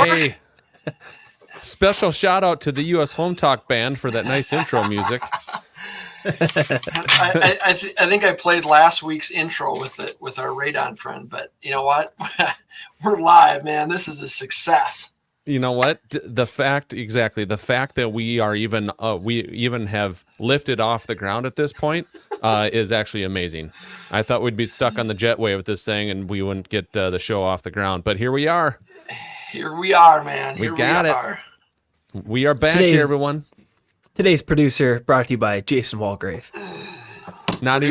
Hey, special shout out to the U.S. Home Talk Band for that nice intro music. I think I played last week's intro with our radon friend, but you know what? We're live, man. This is a success. You know what? The fact that we even have lifted off the ground at this point is actually amazing. I thought we'd be stuck on the jetway with this thing and we wouldn't get the show off the ground, but here we are. Here we are, man. We got it. We are back here, everyone. Today's producer brought to you by Jason Walgrave. Not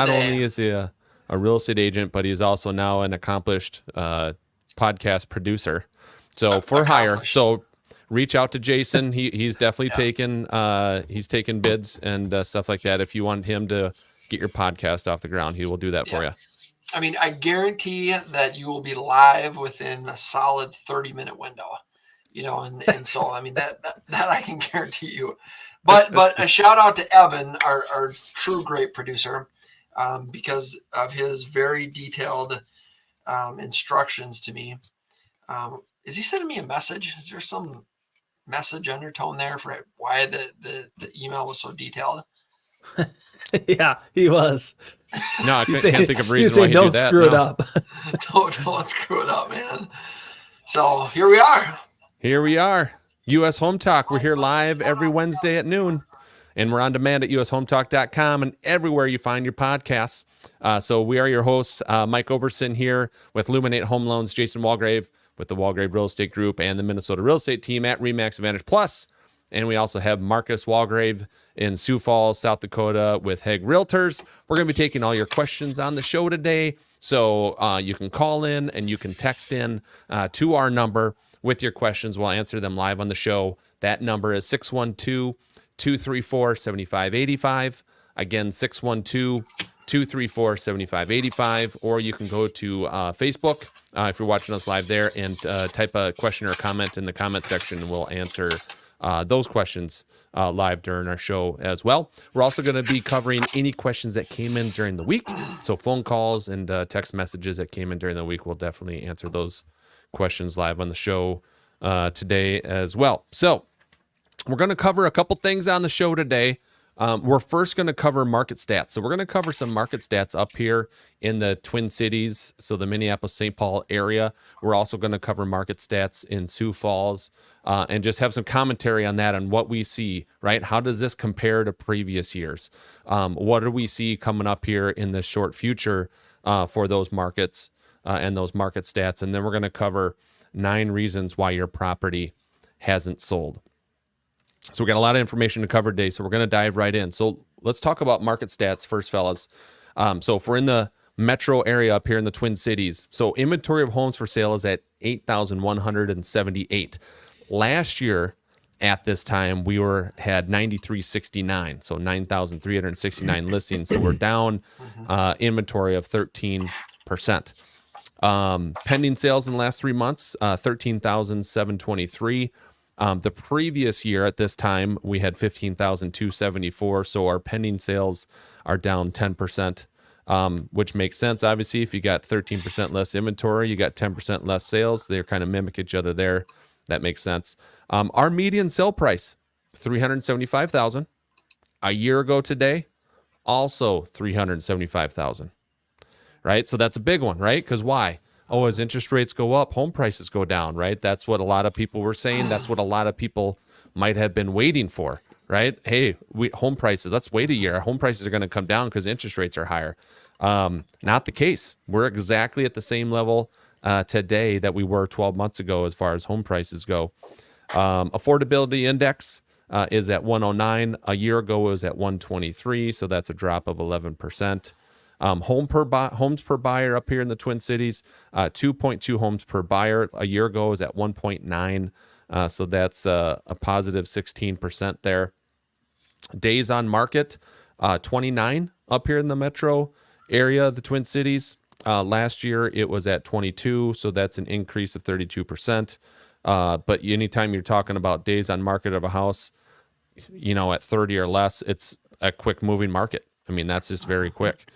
only is he a real estate agent, but he's also now an accomplished podcast producer. So for hire. So reach out to Jason. He's definitely taken bids and stuff like that. If you want him to get your podcast off the ground, he will do that for you. I mean, I guarantee that you will be live within a solid 30-minute window. You know, and so I mean that I can guarantee you. But a shout out to Evan, our true great producer, because of his very detailed instructions to me. Is he sending me a message? Is there some message undertone there for why the email was so detailed? Yeah, he was. No, I can't think of a reason why he don't do that. Screw it up. Don't screw it up, man. So here we are. Here we are. U.S. Home Talk. We're here live every Wednesday at noon. And we're on demand at ushometalk.com and everywhere you find your podcasts. So we are your hosts, Mike Overson here with Luminate Home Loans, Jason Walgrave with the Walgrave Real Estate Group and the Minnesota Real Estate Team at RE/MAX Advantage Plus. And we also have Marcus Walgrave in Sioux Falls, South Dakota with Hegg Realtors. We're going to be taking all your questions on the show today. So you can call in and you can text in to our number with your questions. We'll answer them live on the show. That number is 612-234-7585. Again, 612-234-7585. Or you can go to Facebook if you're watching us live there and type a question or a comment in the comment section, and we'll answer those questions live during our show as well. We're also going to be covering any questions that came in during the week. So phone calls and text messages that came in during the week, we'll definitely answer those questions live on the show today as well. So we're going to cover a couple things on the show today. We're first going to cover market stats. So we're going to cover some market stats up here in the Twin Cities, so the Minneapolis-St. Paul area. We're also going to cover market stats in Sioux Falls and just have some commentary on that, on what we see, right? How does this compare to previous years? What do we see coming up here in the short future for those markets and those market stats? And then we're going to cover 9 reasons why your property hasn't sold. So we got a lot of information to cover today, so we're going to dive right in. So let's talk about market stats first, fellas. So if we're in the metro area up here in the Twin Cities, so inventory of homes for sale is at 8,178. Last year at this time, we had 9,369, so 9,369 listings. So we're down inventory of 13%. Pending sales in the last 3 months, 13,723. The previous year at this time, we had 15,274. So our pending sales are down 10%, which makes sense. Obviously, if you got 13% less inventory, you got 10% less sales. They kind of mimic each other there. That makes sense. Our median sale price, $375,000. A year ago today, also $375,000. Right? So that's a big one, right? Because why? Oh, as interest rates go up, home prices go down, right? That's what a lot of people were saying. That's what a lot of people might have been waiting for, right? Hey, home prices, let's wait a year. Home prices are going to come down because interest rates are higher. Not the case. We're exactly at the same level today that we were 12 months ago as far as home prices go. Affordability index is at 109. A year ago it was at 123, so that's a drop of 11%. Homes per buyer up here in the Twin Cities, 2.2 homes per buyer. A year ago was at 1.9, so that's a positive 16% there. Days on market, 29 up here in the metro area, the Twin Cities. Last year it was at 22, so that's an increase of 32%. But anytime you're talking about days on market of a house, at 30 or less, it's a quick moving market. I mean, that's just very quick.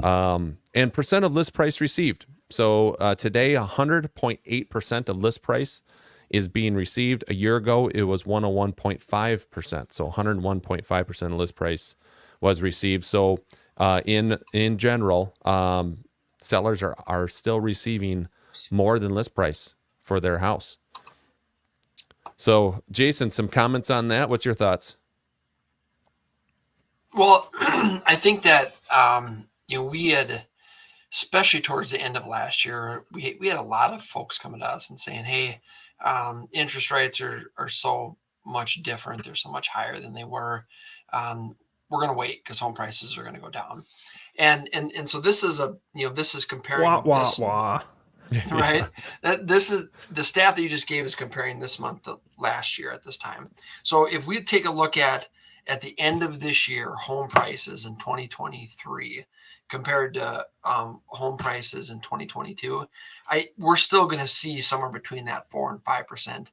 And percent of list price received. So today, 100.8% of list price is being received. A year ago, it was 101.5%. So 101.5% of list price was received. So in general, sellers are still receiving more than list price for their house. So Jason, some comments on that. What's your thoughts? Well, I think that we had, especially towards the end of last year, we had a lot of folks coming to us and saying, "Hey, interest rates are so much different. They're so much higher than they were. We're going to wait because home prices are going to go down." And so this is this is comparing this, right? This is the stat that you just gave is comparing this month to last year at this time. So if we take a look at the end of this year, home prices in 2023 compared to home prices in 2022, we're still going to see somewhere between that 4 and 5%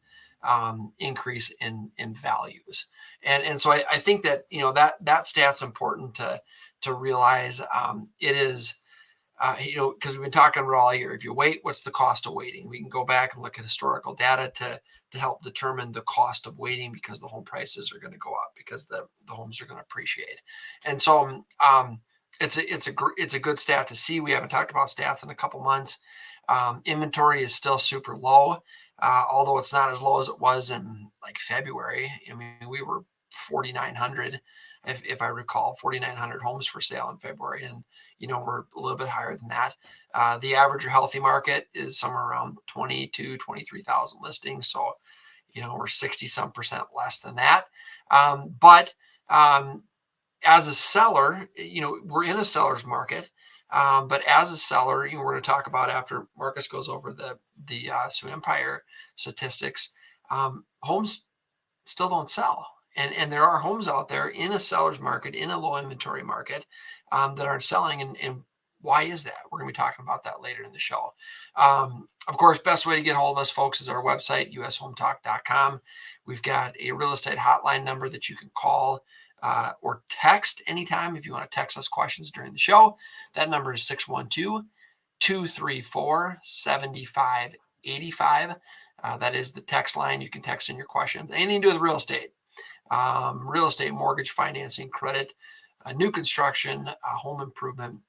increase in values. And so I think that that stat's important to realize. It is because we've been talking about all year. If you wait, what's the cost of waiting? We can go back and look at historical data to help determine the cost of waiting, because the home prices are going to go up because the homes are going to appreciate. And so it's a good stat to see. We haven't talked about stats in a couple months. Inventory is still super low, although it's not as low as it was in like February. I mean, we were 4,900, if I recall, 4,900 homes for sale in February, and we're a little bit higher than that. The average or healthy market is somewhere around 23,000 listings, so we're 60% less than that. But as a seller, we're in a seller's market. But as a seller, we're going to talk about after Marcus goes over the Sioux Empire statistics. Homes still don't sell. And there are homes out there in a seller's market, in a low inventory market, that aren't selling. And why is that? We're going to be talking about that later in the show. Of course, best way to get hold of us, folks, is our website, ushometalk.com. We've got a real estate hotline number that you can call or text anytime if you want to text us questions during the show. That number is 612-234-7585. That is the text line. You can text in your questions. Anything to do with real estate, mortgage financing, credit, new construction, home improvement,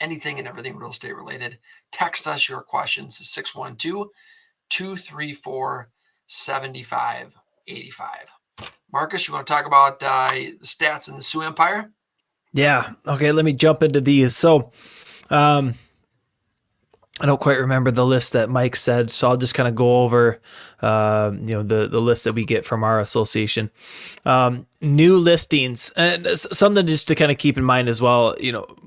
anything and everything real estate related. Text us your questions to 612-234-7585. Marcus, you want to talk about the stats in the Sioux Empire? Yeah. Okay. Let me jump into these. So, I don't quite remember the list that Mike said, so I'll just kind of go over, the list that we get from our association. New listings, and something just to kind of keep in mind as well.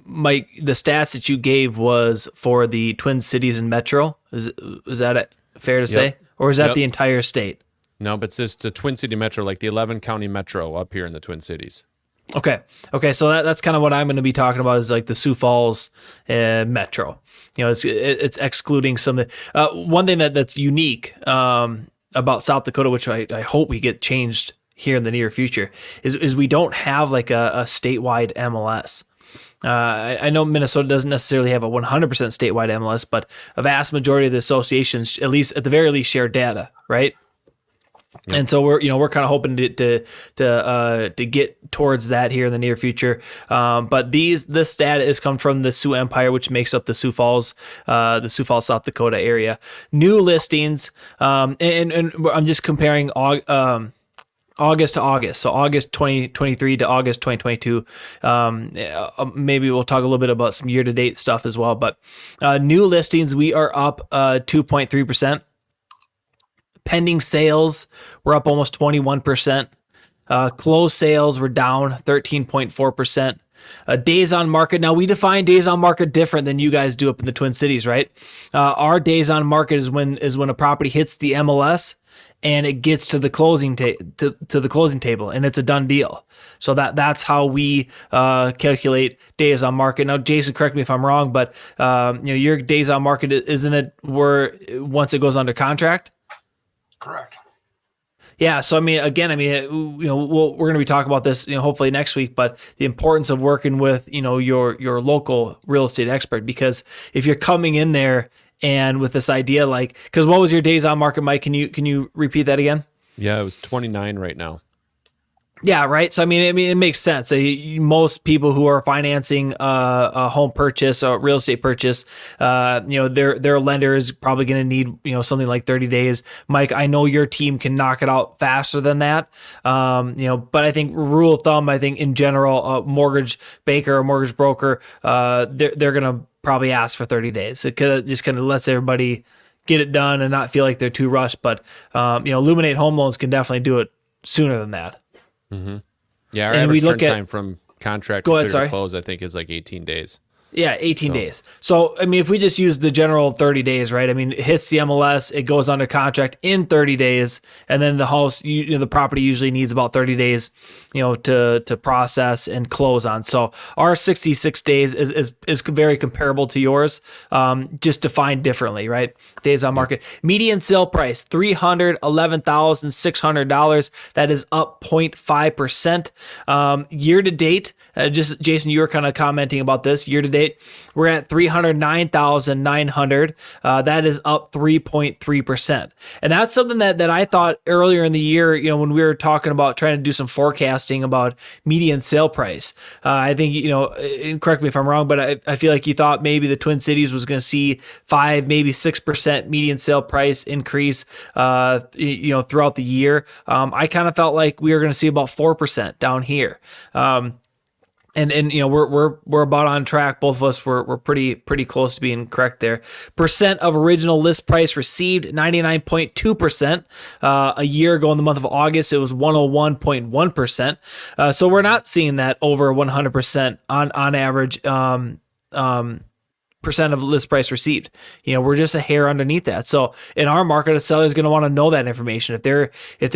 Mike, the stats that you gave was for the Twin Cities and Metro. Is that fair to say, or is that the entire state? No, but it's just the Twin City Metro, like the 11 county metro up here in the Twin Cities. Okay. So that's kind of what I'm going to be talking about, is like the Sioux Falls metro. It's excluding some. One thing that's unique about South Dakota, which I hope we get changed here in the near future, is we don't have like a statewide MLS. I know Minnesota doesn't necessarily have a 100% statewide MLS, but a vast majority of the associations, at the very least, share data, right? Yep. And so we're kind of hoping to get towards that here in the near future. But this data is come from the Sioux Empire, which makes up the Sioux Falls, South Dakota area. New listings, and I'm just comparing August to August. So August 2023 to August 2022. Maybe we'll talk a little bit about some year-to-date stuff as well. But new listings, we are up 2.3%. Pending sales, we're up almost 21%. Closed sales were down 13.4%. Days on market. Now, we define days on market different than you guys do up in the Twin Cities, right? Our days on market is when a property hits the MLS and it gets to the closing to the closing table, and it's a done deal. So that's how we calculate days on market. Now, Jason, correct me if I'm wrong, but your days on market, isn't it where once it goes under contract? Correct. Yeah. So, we're going to be talking about this, hopefully next week, but the importance of working with, your local real estate expert, because if you're coming in there And with this idea, like, because what was your days on market, Mike? Can you repeat that again? Yeah, it was 29 right now. Yeah, right. So I mean, it makes sense. Most people who are financing a home purchase, a real estate purchase, their lender is probably going to need something like 30 days. Mike, I know your team can knock it out faster than that. But I think rule of thumb, I think in general, a mortgage banker or mortgage broker, they're going to probably ask for 30 days. It just kind of lets everybody get it done and not feel like they're too rushed. But Illuminate Home Loans can definitely do it sooner than that. Yeah, our And average we turn look at- time from contract Go to ahead, clear to sorry. close, I think, is like 18 days. Yeah, 18 days. So, I mean, if we just use the general 30 days, right? I mean, it hits the MLS, it goes under contract in 30 days, and then the house, the property usually needs about 30 days, to process and close on. So our 66 days is very comparable to yours, just defined differently, right? Days on market. Median sale price, $311,600. That is up 0.5%. Year to date, just Jason, you were kind of commenting about this. Year to date, we're at 309,900. That is up 3.3%. And that's something that I thought earlier in the year, when we were talking about trying to do some forecasting about median sale price. I think, and correct me if I'm wrong, but I feel like you thought maybe the Twin Cities was going to see 5, maybe 6% median sale price increase, throughout the year. I kind of felt like we were going to see about 4% down here. And we're about on track. Both of us were pretty close to being correct there. Percent of original list price received, 99.2%. A year ago in the month of August, it was 101.1%. So we're not seeing that over 100% on average. Percent of list price received. We're just a hair underneath that. So in our market, a seller is going to want to know that information. If they're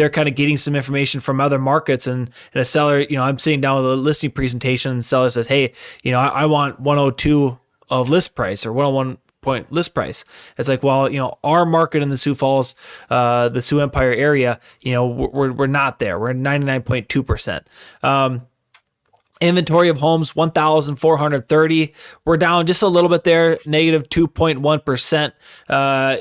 kind of getting some information from other markets, and a seller, I'm sitting down with a listing presentation, and the seller says, hey, I want 102 of list price or 101 point list price. It's like, well, our market in the Sioux Falls, the Sioux Empire area, we're not there. We're at 99.2%. Inventory of homes, 1,430. We're down just a little bit there, negative 2.1%.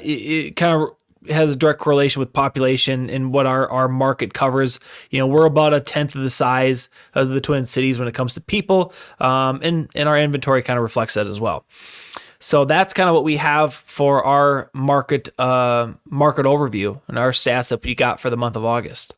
It kind of has a direct correlation with population and what our market covers. We're about a tenth of the size of the Twin Cities when it comes to people, and our inventory kind of reflects that as well. So that's kind of what we have for our market overview and our stats that we got for the month of August.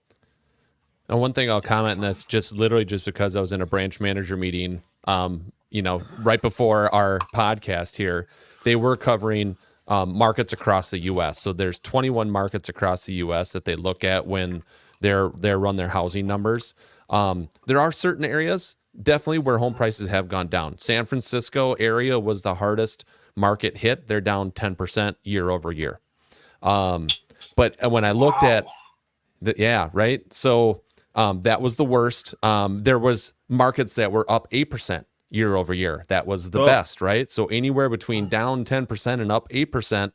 And one thing I'll comment, and that's just literally just because I was in a branch manager meeting, right before our podcast here, they were covering markets across the U.S. So there's 21 markets across the U.S. that they look at when they run their housing numbers. There are certain areas definitely where home prices have gone down. San Francisco area was the hardest market hit. They're down 10% year over year. But when I looked at right. So that was the worst. There was markets that were up 8% year over year. That was the best, right? So anywhere between down 10% and up 8%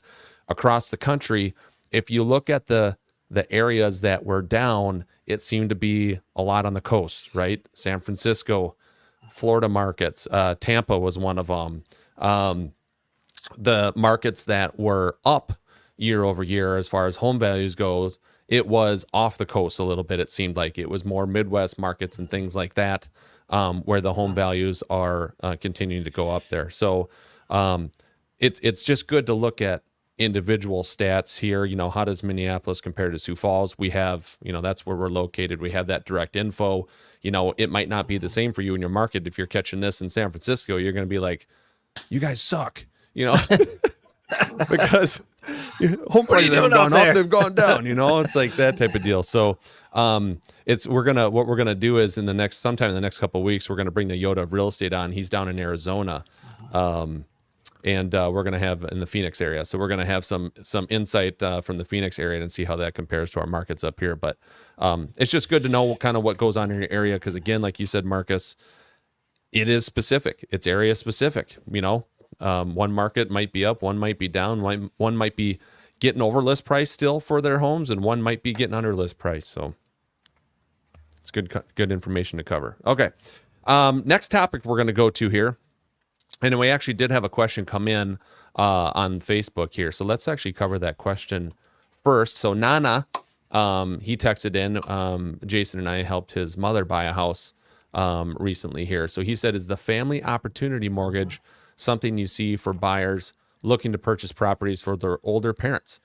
across the country. If you look at the areas that were down, it seemed to be a lot on the coast, right? San Francisco, Florida markets, Tampa was one of them. The markets that were up year over year as far as home values goes, it was off the coast a little bit. It seemed like it was more Midwest markets and things like that, where the home values are continuing to go up there. So it's just good to look at individual stats here. How does Minneapolis compare to Sioux Falls? We have, that's where we're located. We have that direct info. It might not be the same for you in your market. If you're catching this in San Francisco, you're going to be like, you guys suck, because home prices haven't gone up, they've gone down, it's like that type of deal. So what we're gonna do is sometime in the next couple of weeks, we're gonna bring the Yoda of real estate on. He's down in Arizona, and we're gonna have in the Phoenix area. So we're gonna have some insight from the Phoenix area and see how that compares to our markets up here. But it's just good to know kind of what goes on in your area, because again, like you said, Marcus, it is specific. It's area specific. One market might be up, one might be down, one might be getting over list price still for their homes, and one might be getting under list price. So it's good information to cover. Okay. Next topic we're going to go to here And we actually did have a question come in on Facebook here. So let's actually cover that question first. So Nana, he texted in, Jason and I helped his mother buy a house recently here. So he said, is the family opportunity mortgage something you see for buyers looking to purchase properties for their older parents?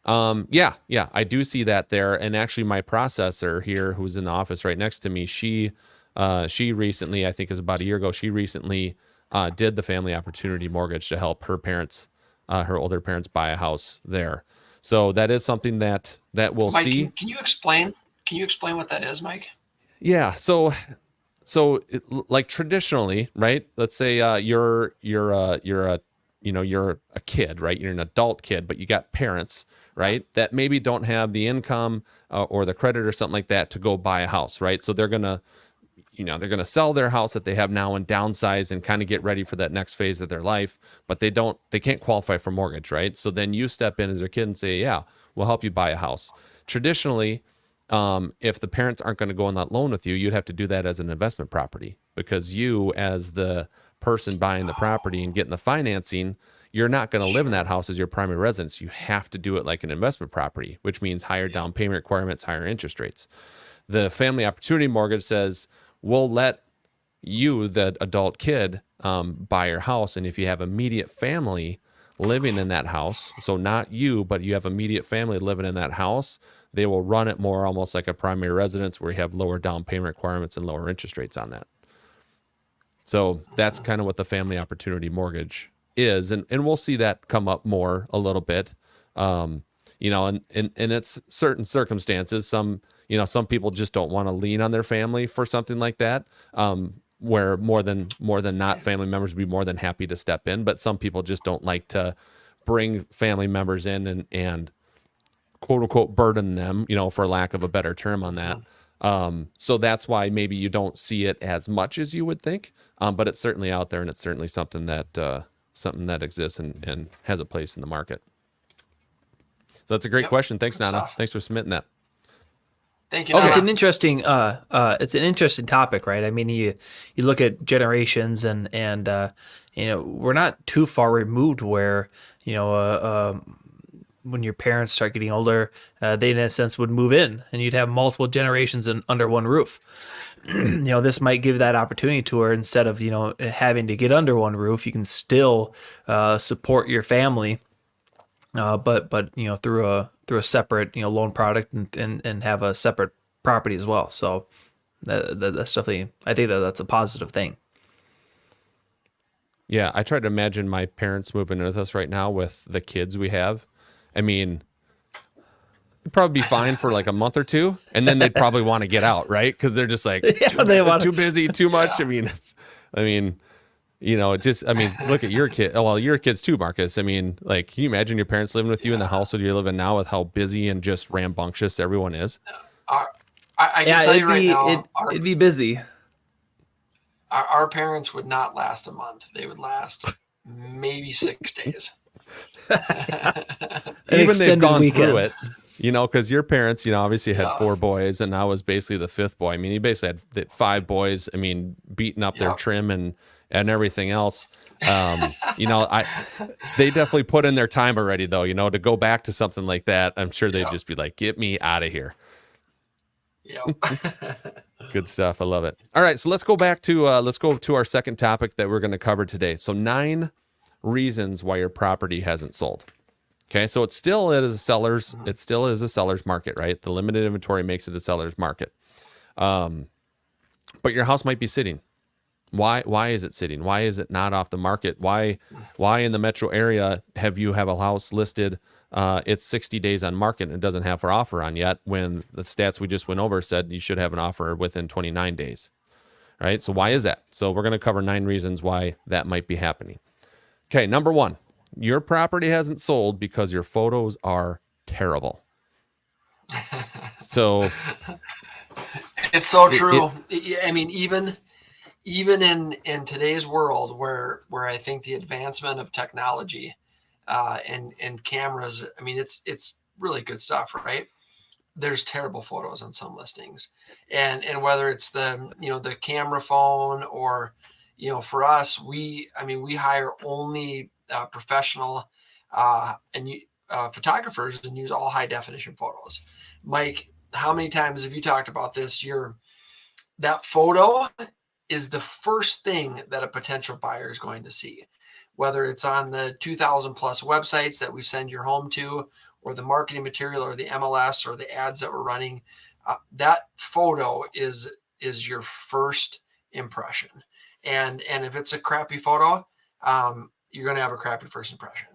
Yeah, I do see that there. And actually my processor here, who's in the office right next to me, she recently, I think it was about a year ago, she recently did the family opportunity mortgage to help her parents, her older parents buy a house there. So that is something that we'll Mike, see. can you explain? Can you explain what that is, Mike? Yeah. So like traditionally, right? Let's say you're a kid, right? You're an adult kid, but you got parents, right? That maybe don't have the income or the credit or something like that to go buy a house, right? So they're gonna sell their house that they have now and downsize and kind of get ready for that next phase of their life, but they can't qualify for mortgage, right? So then you step in as their kid and say, yeah, we'll help you buy a house. Traditionally, if the parents aren't going to go on that loan with you, you'd have to do that as an investment property, because you, as the person buying the property and getting the financing, you're not going to live in that house as your primary residence. You have to do it like an investment property, which means higher down payment requirements, higher interest rates. The family opportunity mortgage says, we'll let you, the adult kid, buy your house. And if you have immediate family living in that house, so not you, but you have immediate family living in that house, they will run it more almost like a primary residence, where you have lower down payment requirements and lower interest rates on that. So that's kind of what the family opportunity mortgage is. And we'll see that come up more a little bit. And it's certain circumstances. Some people just don't want to lean on their family for something like that. Where more than not, family members would be more than happy to step in. But some people just don't like to bring family members in and quote unquote burden them, for lack of a better term on that. So that's why maybe you don't see it as much as you would think. But it's certainly out there, and it's certainly something that exists and has a place in the market. So that's a great question. Thanks, Nana. Stuff. Thanks for submitting that. Thank you. Okay. It's Nana. an interesting topic, right? I mean, you look at generations and we're not too far removed where, when your parents start getting older, they in a sense would move in, and you'd have multiple generations under one roof. This might give that opportunity to her. Instead of, having to get under one roof, you can still support your family, but through a separate loan product and have a separate property as well. So that's definitely, I think that's a positive thing. Yeah, I try to imagine my parents moving in with us right now with the kids we have. I mean, it'd probably be fine for like a month or two, and then they'd probably want to get out, right? Because they're just like too busy, too much. Yeah. Look at your kid. Well, your kids too, Marcus. I mean, like, can you imagine your parents living with you in the house that you're living now, with how busy and just rambunctious everyone is? I can tell you right now, it'd be busy. Our parents would not last a month. They would last maybe 6 days. Even they've gone through it, because your parents, obviously had 4 boys, and I was basically the 5th boy. I mean, he basically had 5 boys. I mean, beating up their trim and everything else. They definitely put in their time already, though. To go back to something like that, I'm sure they'd just be like, "Get me out of here." Yep. Good stuff. I love it. All right, so let's go to our second topic that we're going to cover today. So 9 reasons why your property hasn't sold. Okay, so it still is a seller's market, right? The limited inventory makes it a seller's market. But your house might be sitting. Why is it sitting? Why is it not off the market? Why in the metro area have a house listed? It's 60 days on market and it doesn't have an offer on yet, when the stats we just went over said you should have an offer within 29 days, right? So why is that? So we're going to cover 9 reasons why that might be happening. Okay, number 1, your property hasn't sold because your photos are terrible. So it's so true. I mean, even in today's world where I think the advancement of technology and cameras, I mean, it's really good stuff, right? There's terrible photos on some listings, and whether it's the camera phone or for us, we hire only professional photographers and use all high definition photos. Mike, how many times have you talked about this? That photo is the first thing that a potential buyer is going to see, whether it's on the 2,000 plus websites that we send your home to, or the marketing material, or the MLS, or the ads that we're running. That photo is your first impression. And if it's a crappy photo, you're going to have a crappy first impression.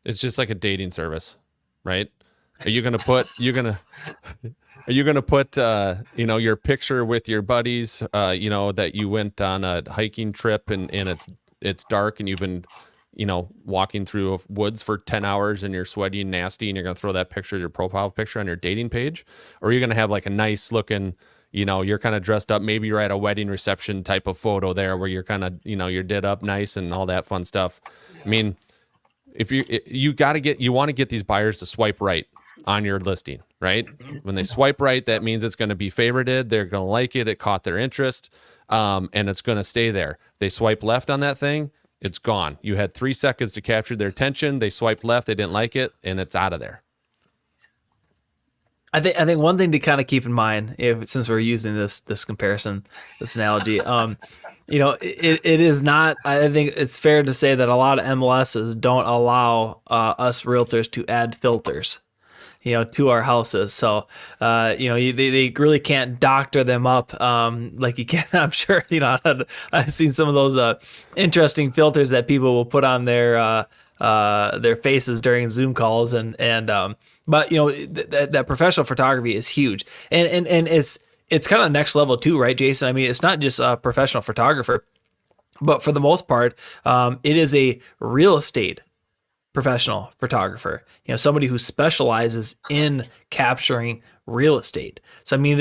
It's just like a dating service, right? Are you going to put your picture with your buddies, that you went on a hiking trip and it's dark and you've been, walking through woods for 10 hours and you're sweaty and nasty, and you're going to throw that picture as your profile picture on your dating page? Or are you going to have like a nice looking, you're kind of dressed up, maybe you're at a wedding reception type of photo there where you're kind of, you're did up nice and all that fun stuff. I mean, if you want to get these buyers to swipe right on your listing, right? When they swipe right, that means it's going to be favorited. They're going to like it. It caught their interest. And it's going to stay there. They swipe left on that thing, it's gone. You had 3 seconds to capture their attention. They swiped left, they didn't like it, and it's out of there. I think one thing to kind of keep in mind, since we're using this comparison, this analogy, it is not. I think it's fair to say that a lot of MLSs don't allow us realtors to add filters, to our houses. So, they really can't doctor them up like you can. I'm sure, I've seen some of those interesting filters that people will put on their faces during Zoom calls, but that professional photography is huge, and it's kind of next level too, right, Jason? I mean, it's not just a professional photographer, but for the most part, it is a real estate professional photographer, somebody who specializes in capturing real estate. So, I mean,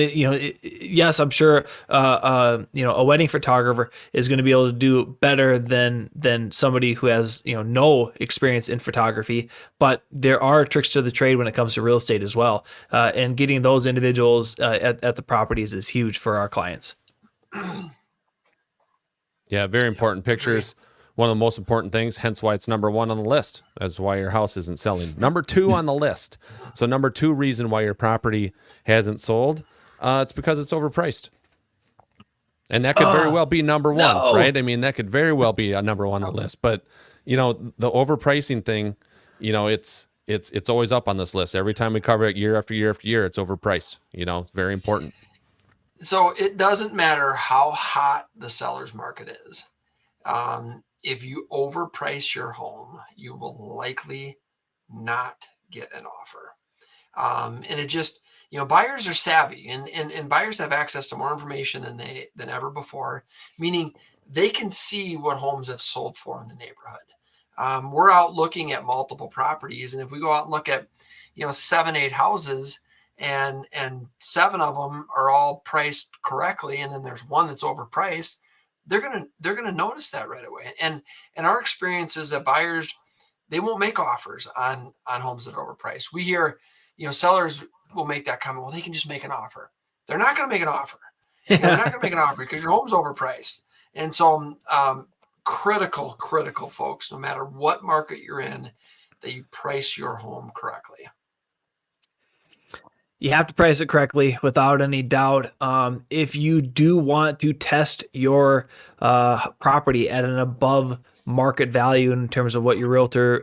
yes, I'm sure, a wedding photographer is going to be able to do better than somebody who has, no experience in photography, but there are tricks to the trade when it comes to real estate as well. And getting those individuals at the properties is huge for our clients. Yeah. Very important pictures. One of the most important things, hence why it's number 1 on the list. That's why your house isn't selling. Number 2 on the list. So number 2 reason why your property hasn't sold, it's because it's overpriced. And that could very well be number 1, right? I mean, that could very well be a number 1 on the list. But, the overpricing thing, it's always up on this list. Every time we cover it year after year after year, it's overpriced. It's very important. So it doesn't matter how hot the seller's market is. If you overprice your home, you will likely not get an offer. And it just, buyers are savvy, and buyers have access to more information than ever before, meaning they can see what homes have sold for in the neighborhood. We're out looking at multiple properties, and if we go out and look at, 7-8 houses, and 7 of them are all priced correctly, and then there's one that's overpriced, they're gonna notice that right away. And our experience is that buyers, they won't make offers on homes that are overpriced. We hear, sellers will make that comment, well, they can just make an offer. They're not going to make an offer. They're not going to make an offer because your home's overpriced. And so critical, folks, no matter what market you're in, that you price your home correctly. You have to price it correctly without any doubt. If you do want to test your property at an above market value in terms of what your realtor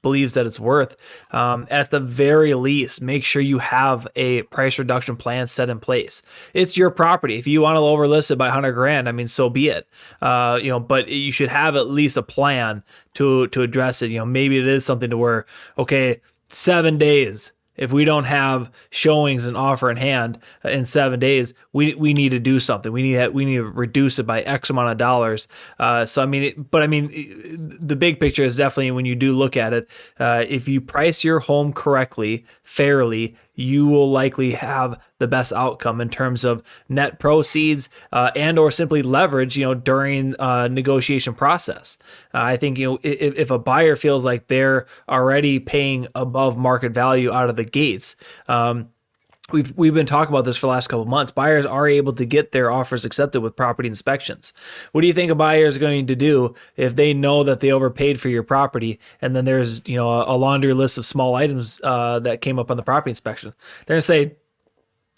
believes that it's worth, at the very least, make sure you have a price reduction plan set in place. It's your property. If you want to overlist it by $100,000, I mean, so be it. But you should have at least a plan to address it. Maybe it is something to where, okay, 7 days. If we don't have showings and offer in hand in 7 days, we need to do something. We need to reduce it by X amount of dollars. So the big picture is definitely, when you do look at it, if you price your home correctly, fairly, you will likely have the best outcome in terms of net proceeds and or simply leverage, during negotiation process. I think, if a buyer feels like they're already paying above market value out of the gates, we've been talking about this for the last couple of months. Buyers are able to get their offers accepted with property inspections. What do you think a buyer is going to do if they know that they overpaid for your property, and then there's a laundry list of small items that came up on the property inspection? They're going to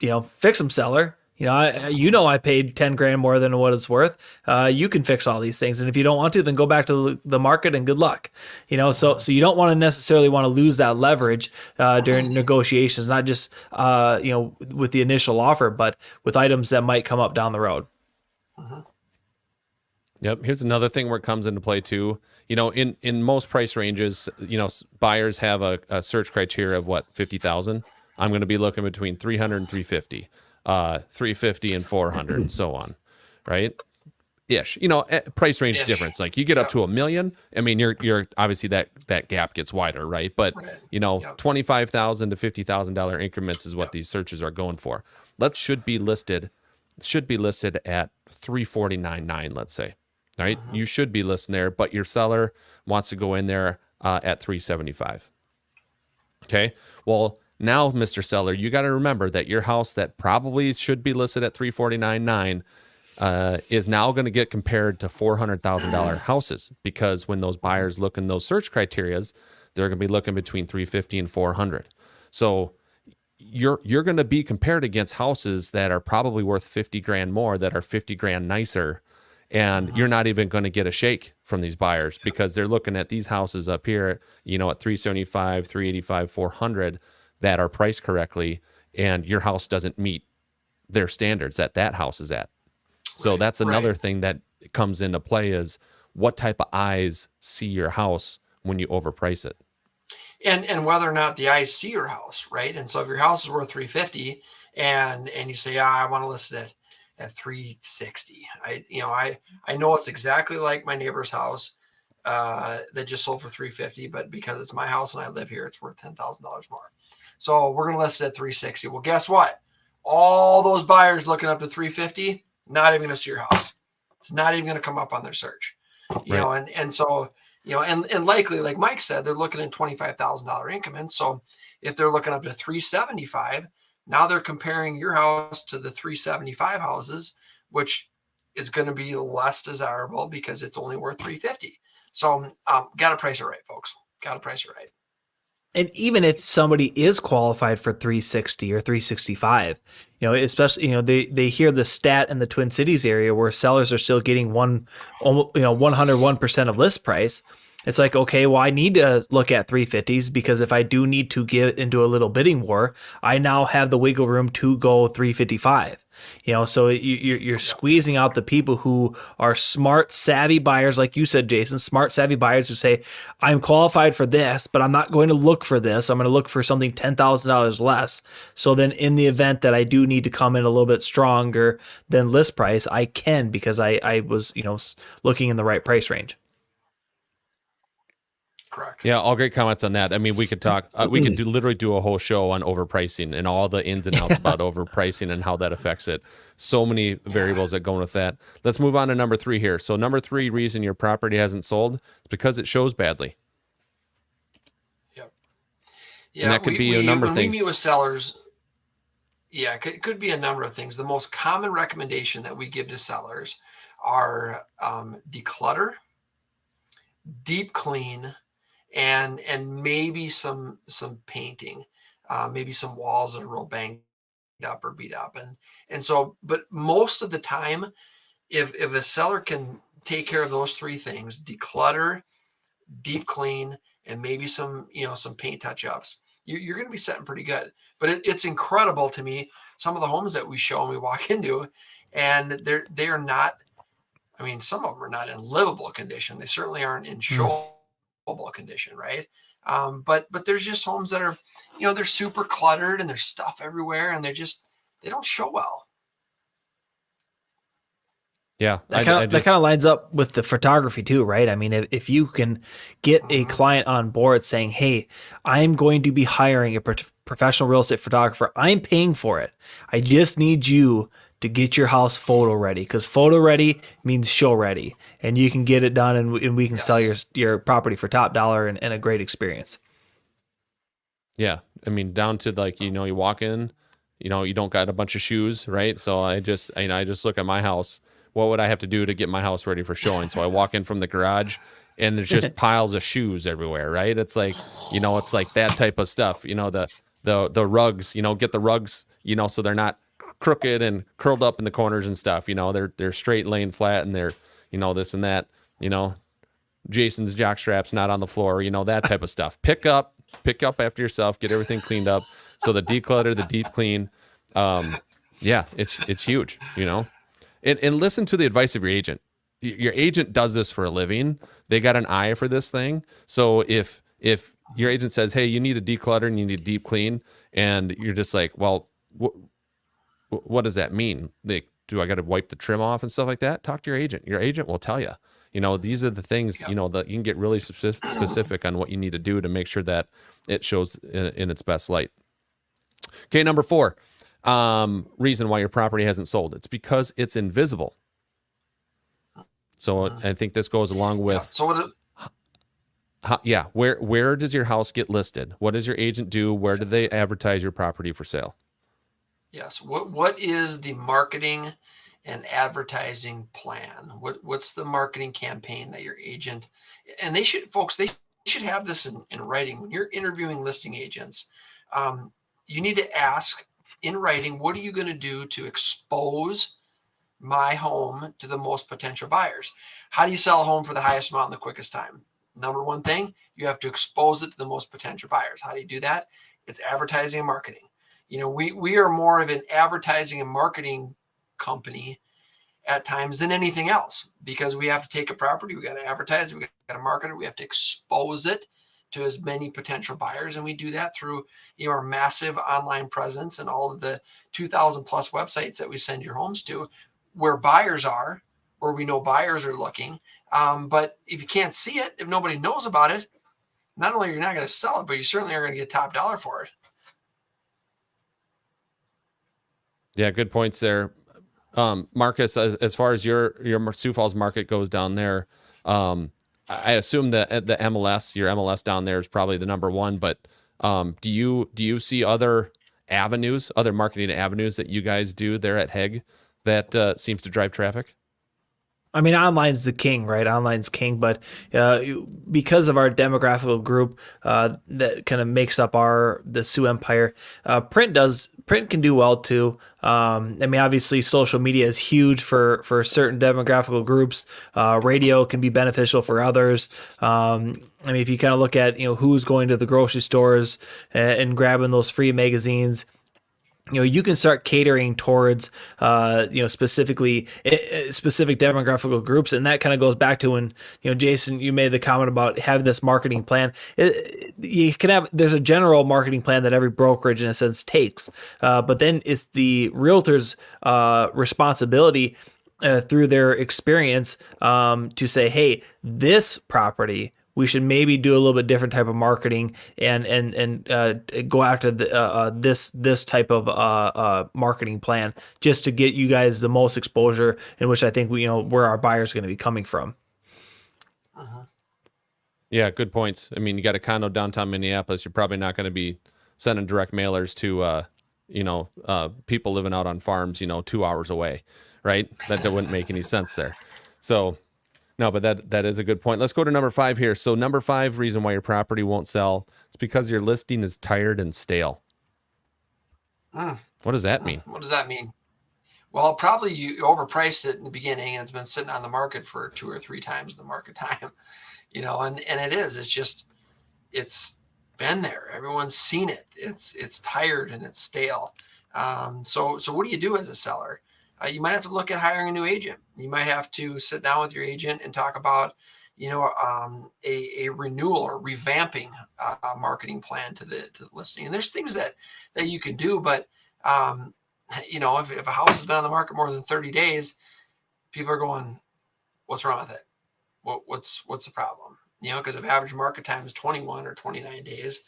say, fix them, seller. I paid 10 grand more than what it's worth. You can fix all these things. And if you don't want to, then go back to the market and good luck. So you don't want to necessarily want to lose that leverage during negotiations, not just, with the initial offer, but with items that might come up down the road. Yep. Here's another thing where it comes into play too. In most price ranges, buyers have a search criteria of what, 50,000. I'm going to be looking between 300 and 350. 350 and 400 and so on, right? Ish. Price range difference. Like you get up to $1 million. I mean, you're obviously that gap gets wider, right? But $25,000 to $50,000 increments is what these searches are going for. Should be listed at 349.9, let's say, right? You should be listing there, but your seller wants to go in there at 375. Okay. Well, now, Mr. Seller, you got to remember that your house that probably should be listed at 349.9 is now going to get compared to $400,000 houses, because when those buyers look in those search criterias, they're going to be looking between 350 and 400. So you're going to be compared against houses that are probably worth 50 grand more, that are 50 grand nicer, and you're not even going to get a shake from these buyers because they're looking at these houses up here, at 375, 385, 400. That are priced correctly, and your house doesn't meet their standards that house is at. So that's another thing that comes into play, is what type of eyes see your house when you overprice it. And whether or not the eyes see your house, right? And so if your house is worth 350 and you say, I want to list it at 360. I know it's exactly like my neighbor's house that just sold for 350, but because it's my house and I live here, it's worth $10,000 more. So we're going to list it at 360. Well, guess what? All those buyers looking up to 350, not even going to see your house. It's not even going to come up on their search. And so, and likely, like Mike said, they're looking at $25,000 increments. So if they're looking up to 375, now they're comparing your house to the 375 houses, which is going to be less desirable because it's only worth 350. So got to price it right, folks. Got to price it right. And even if somebody is qualified for 360 or 365, especially, they hear the stat in the Twin Cities area where sellers are still getting 101% of list price. It's like, okay, well, I need to look at 350s because if I do need to get into a little bidding war, I now have the wiggle room to go 355. So you're squeezing out the people who are smart, savvy buyers, like you said, Jason, smart, savvy buyers who say, I'm qualified for this, but I'm not going to look for this. I'm going to look for something $10,000 less. So then in the event that I do need to come in a little bit stronger than list price, I can, because I was, looking in the right price range. Correct. Yeah, all great comments on that. I mean, we could talk. We could literally do a whole show on overpricing and all the ins and outs about overpricing and how that affects it. So many variables that go in with that. Let's move on to number 3 here. So number 3 reason your property hasn't sold is because it shows badly. Yep. Yeah, and that could be a number of things. When we meet with sellers, it could be a number of things. The most common recommendation that we give to sellers are declutter, deep clean, and maybe some painting, maybe some walls that are real banged up or beat up. And so, but most of the time, if a seller can take care of those 3 things, declutter, deep clean, and maybe some paint touch-ups, you're going to be setting pretty good. But it's incredible to me, some of the homes that we show and we walk into, and they are not, I mean, some of them are not in livable condition. They certainly aren't in showable condition, right? But there's just homes that are, they're super cluttered and there's stuff everywhere and they don't show well. Yeah, that kind of lines up with the photography too, right? I mean, if you can get a client on board saying, "Hey, I'm going to be hiring a professional real estate photographer. I'm paying for it. I just need you to get your house photo ready, because photo ready means show ready, and you can get it done, and we can sell your property for top dollar and a great experience." Yeah, I mean, down to you walk in, you don't got a bunch of shoes, right? So I just look at my house. What would I have to do to get my house ready for showing? So I walk in from the garage and there's just piles of shoes everywhere, right? It's like, it's like that type of stuff, the rugs, get the rugs, so they're not crooked and curled up in the corners and stuff, they're straight, laying flat, and they're, this and that, Jason's jock straps not on the floor, that type of stuff. Pick up after yourself, get everything cleaned up. So the declutter, the deep clean, yeah, it's huge, and listen to the advice of your agent. Your agent does this for a living. They got an eye for this thing. So if your agent says, hey, you need a declutter and you need a deep clean, and you're just like, well, what does that mean? Like, do I got to wipe the trim off and stuff like that? Talk to your agent. Your agent will tell you. These are the things, that you can get really specific on what you need to do to make sure that it shows in its best light. Okay, number 4, reason why your property hasn't sold. It's because it's invisible. So I think this goes along with. So what? Where does your house get listed? What does your agent do? Where do they advertise your property for sale? Yes. What is the marketing and advertising plan? What's the marketing campaign that your agent, and they should have this in writing. When you're interviewing listing agents, you need to ask in writing, what are you going to do to expose my home to the most potential buyers? How do you sell a home for the highest amount in the quickest time? Number one thing, you have to expose it to the most potential buyers. How do you do that? It's advertising and marketing. We are more of an advertising and marketing company at times than anything else, because we have to take a property, we got to advertise it, we got to market it, we have to expose it to as many potential buyers. And we do that through our massive online presence and all of the 2,000 plus websites that we send your homes to, where buyers are, where we know buyers are looking. But if you can't see it, if nobody knows about it, not only are you not going to sell it, but you certainly are going to get top dollar for it. Yeah, good points there. Marcus, as far as your Sioux Falls market goes down there, I assume that the MLS, your MLS down there is probably the number one, but do you see other marketing avenues that you guys do there at HEG that seems to drive traffic? I mean, online's the king, right? Online's king, but because of our demographical group that kind of makes up the Sioux Empire, print can do well too. I mean, obviously, social media is huge for certain demographical groups. Radio can be beneficial for others. I mean, if you kind of look at who's going to the grocery stores and grabbing those free magazines, you can start catering towards, specific demographical groups. And that kind of goes back to when, Jason, you made the comment about having this marketing plan. There's a general marketing plan that every brokerage in a sense takes. But then it's the realtor's responsibility through their experience to say, hey, this property, we should maybe do a little bit different type of marketing and go after this type of marketing plan just to get you guys the most exposure, in which I think where our buyers are going to be coming from. Yeah, good points. I mean, you got a condo downtown Minneapolis, you're probably not going to be sending direct mailers to people living out on farms 2 hours away, right? That wouldn't make any sense there. So no, but that is a good point. Let's go to number 5 here. So number 5 reason why your property won't sell is because your listing is tired and stale. What does that mean? What does that mean? Well, probably you overpriced it in the beginning and it's been sitting on the market for 2 or 3 times the market time, and it's been there. Everyone's seen it. It's tired and it's stale. So what do you do as a seller? You might have to look at hiring a new agent. You might have to sit down with your agent and talk about, a renewal or revamping marketing plan to the listing. And there's things that you can do, but if a house has been on the market more than 30 days, people are going, what's wrong with it? What's the problem? Because if average market time is 21 or 29 days,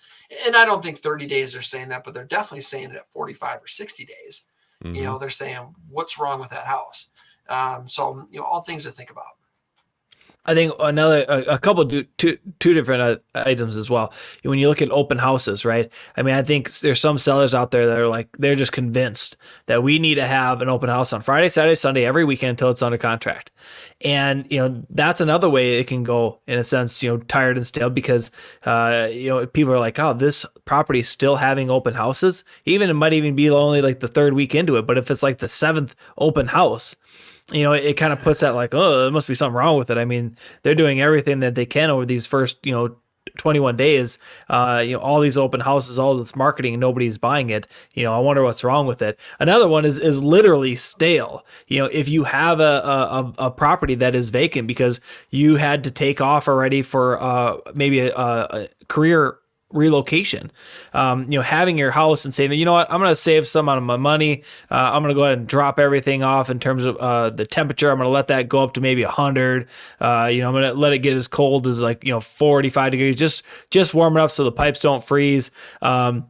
and I don't think 30 days they're saying that, but they're definitely saying it at 45 or 60 days. Mm-hmm. They're saying, what's wrong with that house? So all things to think about. I think a couple two different items as well. When you look at open houses, right? I mean, I think there's some sellers out there that are like they're just convinced that we need to have an open house on Friday, Saturday, Sunday every weekend until it's under contract, and that's another way it can go in a sense. Tired and stale because people are like, oh, this property is still having open houses. Even it might even be only like the third week into it, but if it's like the seventh open house, it kind of puts that like, oh, there must be something wrong with it. I mean, they're doing everything that they can over these first, 21 days, all these open houses, all this marketing, and nobody's buying it. I wonder what's wrong with it. Another one is literally stale. If you have a property that is vacant because you had to take off already for maybe a career relocation, having your house and saying, you know what, I'm going to save some out of my money. I'm going to go ahead and drop everything off in terms of the temperature. I'm going to let that go up to maybe 100. I'm going to let it get as cold as 45 degrees, just warm it up so the pipes don't freeze. And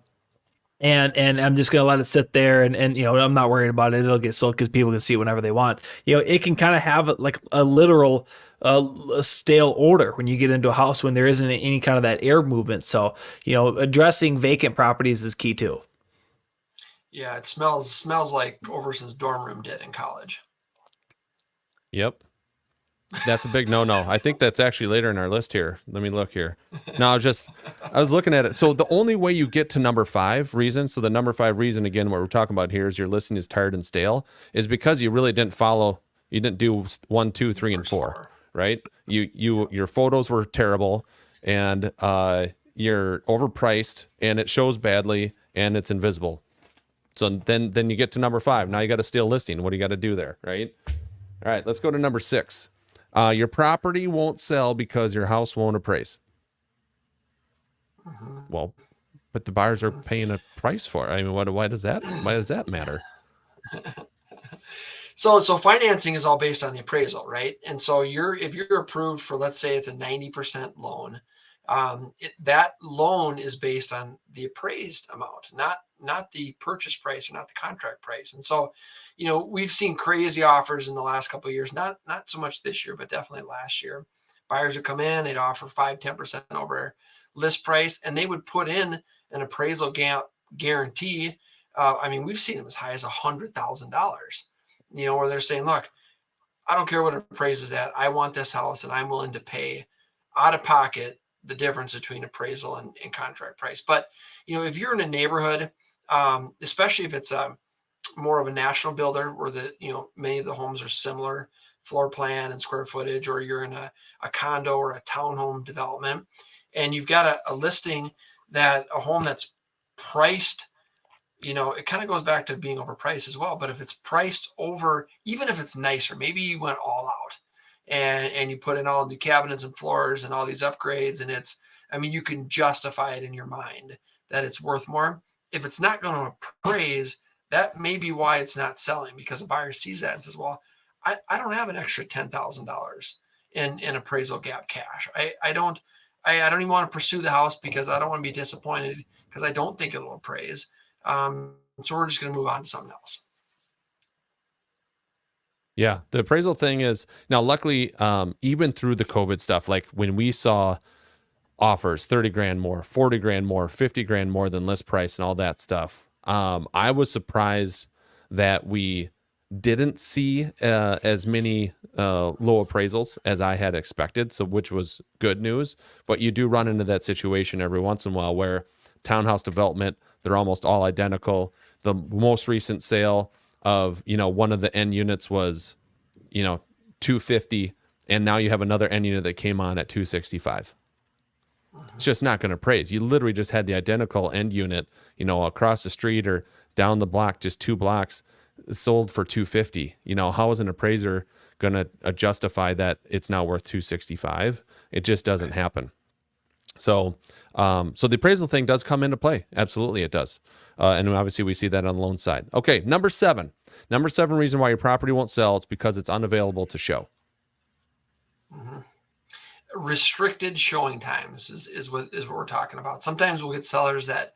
I'm just gonna let it sit there, and I'm not worried about it. It'll get sold because people can see it whenever they want. It can kind of have like a literal a stale odor when you get into a house when there isn't any kind of that air movement. So addressing vacant properties is key too. Yeah, it smells like Overson's dorm room did in college. Yep. That's a big no-no. I think that's actually later in our list here. Let me look here. No, I was looking at it. So the only way you get to number 5 reason, so the number 5 reason, again, what we're talking about here is your listing is tired and stale, is because you really didn't you didn't do 1, 2, 3, and 4, right? Your photos were terrible, and you're overpriced, and it shows badly, and it's invisible. So then you get to number 5. Now you got a stale listing. What do you got to do there, right? All right, let's go to number 6. Your property won't sell because your house won't appraise. Mm-hmm. Well, but the buyers are paying a price for it. I mean, why does that matter? So financing is all based on the appraisal, right? And so if you're approved for, let's say it's a 90% loan, that loan is based on the appraised amount, not the purchase price or not the contract price. And so, we've seen crazy offers in the last couple of years, not so much this year, but definitely last year. Buyers would come in, they'd offer 5-10% over list price, and they would put in an appraisal guarantee. We've seen them as high as $100,000, where they're saying, look, I don't care what it appraises at. I want this house and I'm willing to pay out of pocket the difference between appraisal and contract price. But, if you're in a neighborhood, especially if it's more of a national builder where many of the homes are similar floor plan and square footage, or you're in a condo or a townhome development, and you've got a listing that a home that's priced, it kind of goes back to being overpriced as well. But if it's priced over, even if it's nicer, maybe you went all out and you put in all new cabinets and floors and all these upgrades, and you can justify it in your mind that it's worth more. If it's not going to appraise, that may be why it's not selling, because a buyer sees that and says, well, I don't have an extra $10,000 in appraisal gap cash. I don't even want to pursue the house because I don't want to be disappointed because I don't think it'll appraise. So we're just going to move on to something else. Yeah, the appraisal thing is now, luckily, even through the COVID stuff, like when we saw offers 30 grand more, 40 grand more, 50 grand more than list price and all that stuff, I was surprised that we didn't see as many low appraisals as I had expected, so which was good news. But you do run into that situation every once in a while where townhouse development, they're almost all identical. The most recent sale of one of the end units was $250, and now you have another end unit that came on at $265. It's just not going to appraise. You literally just had the identical end unit, across the street or down the block, just 2 blocks, sold for $250. How is an appraiser going to justify that it's now worth $265? It just doesn't happen. So the appraisal thing does come into play. Absolutely, it does. And obviously we see that on the loan side. Okay, number 7. Number 7 reason why your property won't sell, it's because it's unavailable to show. Mm-hmm. Restricted showing times is what we're talking about. Sometimes we'll get sellers that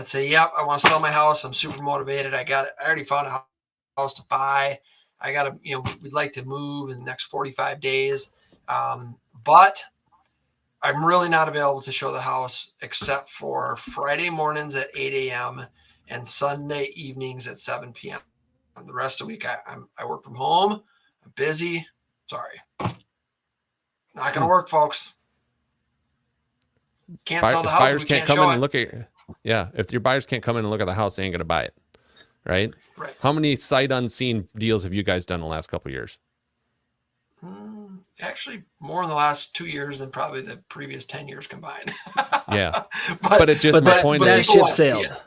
say, yep, I want to sell my house. I'm super motivated. I already found a house to buy. We'd like to move in the next 45 days. But I'm really not available to show the house except for Friday mornings at 8 a.m. and Sunday evenings at 7 p.m. And the rest of the week, I work from home. I'm busy. Sorry. Not going to work, folks. Can't sell the house. Buyers We can't can't come in show and it. look at. Yeah, if your buyers can't come in and look at the house, they ain't gonna buy it, right? Right. How many sight unseen deals have you guys done in the last couple of years? Actually, more in the last 2 years than probably the previous 10 years combined. Yeah, but it just my point that is ship want to see sailed. it.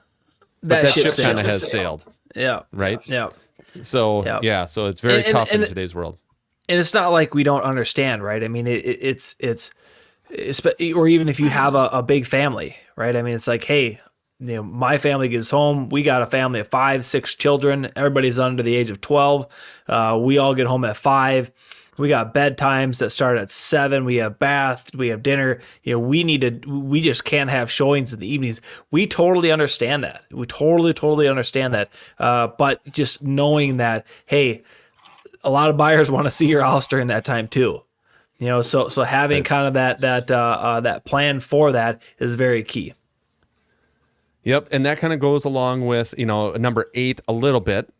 that ship sailed. kind of has sailed, Yeah. right? Yeah. So Yeah. yeah, so it's very And- tough and- in today's world. And it's not like we don't understand, right? I mean, it's or even if you have a big family, right? I mean, it's like, hey, my family gets home. We got a family of 5, 6 children. Everybody's under the age of 12. We all get home at 5. We got bedtimes that start at 7. We have bath. We have dinner. We just can't have showings in the evenings. We totally understand that. We totally understand that. But just knowing that, hey, a lot of buyers want to see your house during that time too. So having kind of that plan for that is very key. Yep, and that kind of goes along with number 8 a little bit.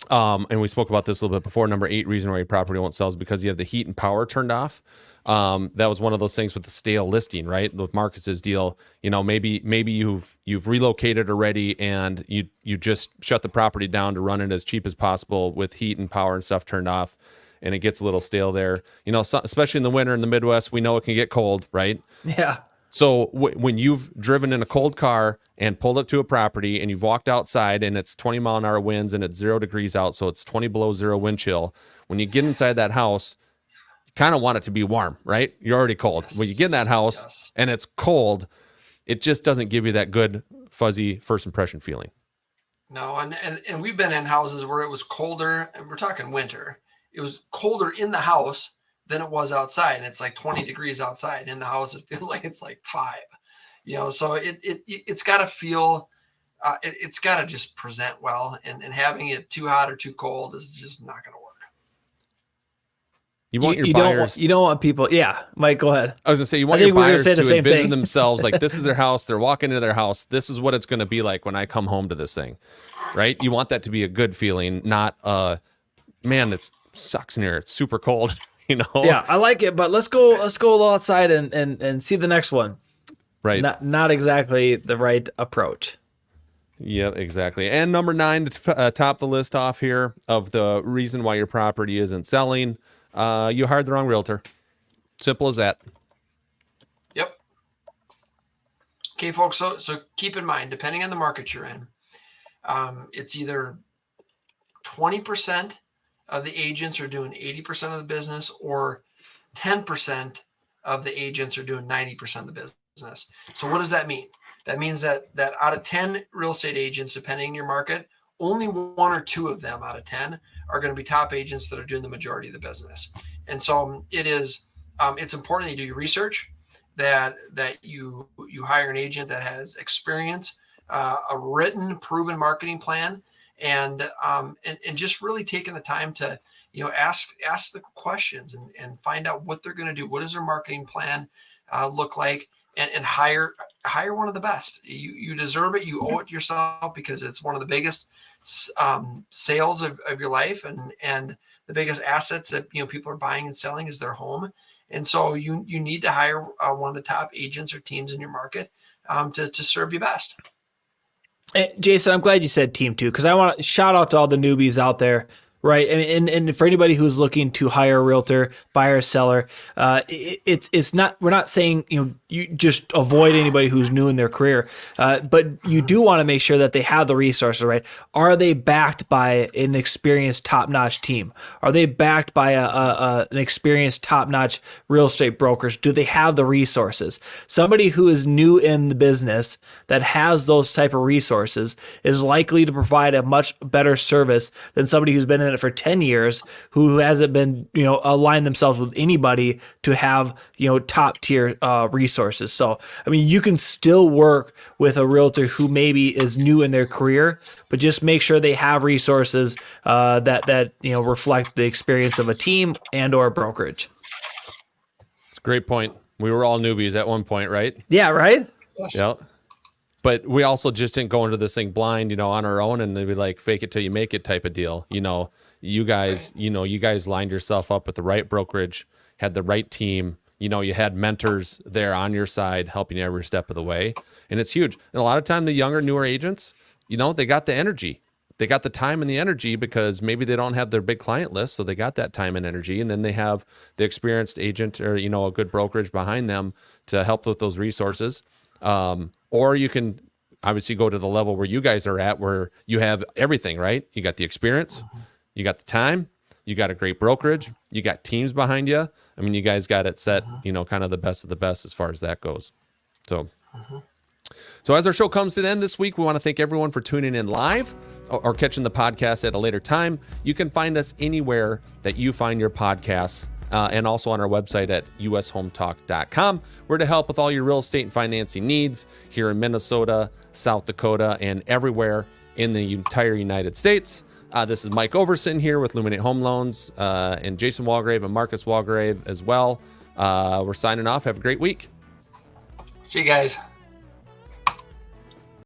And we spoke about this a little bit before. Number 8 reason why your property won't sell is because you have the heat and power turned off. That was one of those things with the stale listing, right? With Marcus's deal, maybe you've relocated already and you just shut the property down to run it as cheap as possible with heat and power and stuff turned off, and it gets a little stale there. Especially in the winter in the Midwest, we know it can get cold, right? Yeah. So when you've driven in a cold car and pulled up to a property and you've walked outside and it's 20-mile-an-hour winds and it's 0 degrees out, so it's 20 below zero wind chill, when you get inside that house, you kind of want it to be warm, right? You're already cold. Yes. When you get in that house Yes. and it's cold, it just doesn't give you that good, fuzzy first impression feeling. No, and we've been in houses where it was colder, and we're talking winter. It was colder in the house than it was outside, and it's like 20 degrees outside. In the house, it feels like it's like 5. So it's got to feel, it's got to just present well, and having it too hot or too cold is just not going to work. You want your you buyers. don't want people. Yeah, Mike, go ahead. I was gonna say you want I your think we were gonna buyers say the to same envision thing. themselves like this is their house. They're walking into their house. This is what it's going to be like when I come home to this thing, right? You want that to be a good feeling, not man, it sucks in here. It's super cold. Yeah, I like it, but let's go a little outside and see the next one. Right. Not exactly the right approach. Yeah, exactly. And number 9 to top the list off here of the reason why your property isn't selling, you hired the wrong realtor. Simple as that. Yep. Okay, folks. So keep in mind, depending on the market you're in, it's either 20% of the agents are doing 80% of the business, or 10% of the agents are doing 90% of the business. So what does that mean? That means that out of 10 real estate agents, depending on your market, only 1 or 2 of them out of 10 are going to be top agents that are doing the majority of the business. And so it's important that you do your research, that you hire an agent that has experience, a written, proven marketing plan, and just really taking the time to ask the questions and find out what they're going to do. What does their marketing plan look like? And hire one of the best. You deserve it. You owe it to yourself, because it's one of the biggest sales of your life, and the biggest assets that people are buying and selling is their home. And so you need to hire one of the top agents or teams in your market to serve you best. Hey, Jason, I'm glad you said team too, because I want to shout out to all the newbies out there, right? I mean, and for anybody who's looking to hire a realtor, buyer, seller, it's not. We're not saying you just avoid anybody who's new in their career, but you do want to make sure that they have the resources, right? Are they backed by an experienced, top-notch team? Are they backed by an experienced, top-notch real estate brokers? Do they have the resources? Somebody who is new in the business that has those type of resources is likely to provide a much better service than somebody who's been in it for 10 years, who hasn't been, aligned themselves with anybody to have, top tier resources. So, I mean, you can still work with a realtor who maybe is new in their career, but just make sure they have resources that reflect the experience of a team and or a brokerage. Great point. We were all newbies at one point, right? Yeah, right. Yes. Yeah. But we also just didn't go into this thing blind, on our own, and they'd be like fake it till you make it type of deal. You guys, you guys lined yourself up with the right brokerage, had the right team. You had mentors there on your side helping you every step of the way. And it's huge. And a lot of time the younger, newer agents, they got the energy. They got the time and the energy because maybe they don't have their big client list. So they got that time and energy. And then they have the experienced agent or, a good brokerage behind them to help with those resources. Or you can obviously go to the level where you guys are at, where you have everything, right? You got the experience, you got the time, you got a great brokerage, you got teams behind you. I mean, you guys got it set, kind of the best of the best as far as that goes. So as our show comes to an end this week, we want to thank everyone for tuning in live or catching the podcast at a later time. You can find us anywhere that you find your podcasts. And also on our website at ushometalk.com. We're to help with all your real estate and financing needs here in Minnesota, South Dakota, and everywhere in the entire United States. This is Mike Overson here with Luminate Home Loans and Jason Walgrave and Marcus Walgrave as well. We're signing off. Have a great week. See you guys.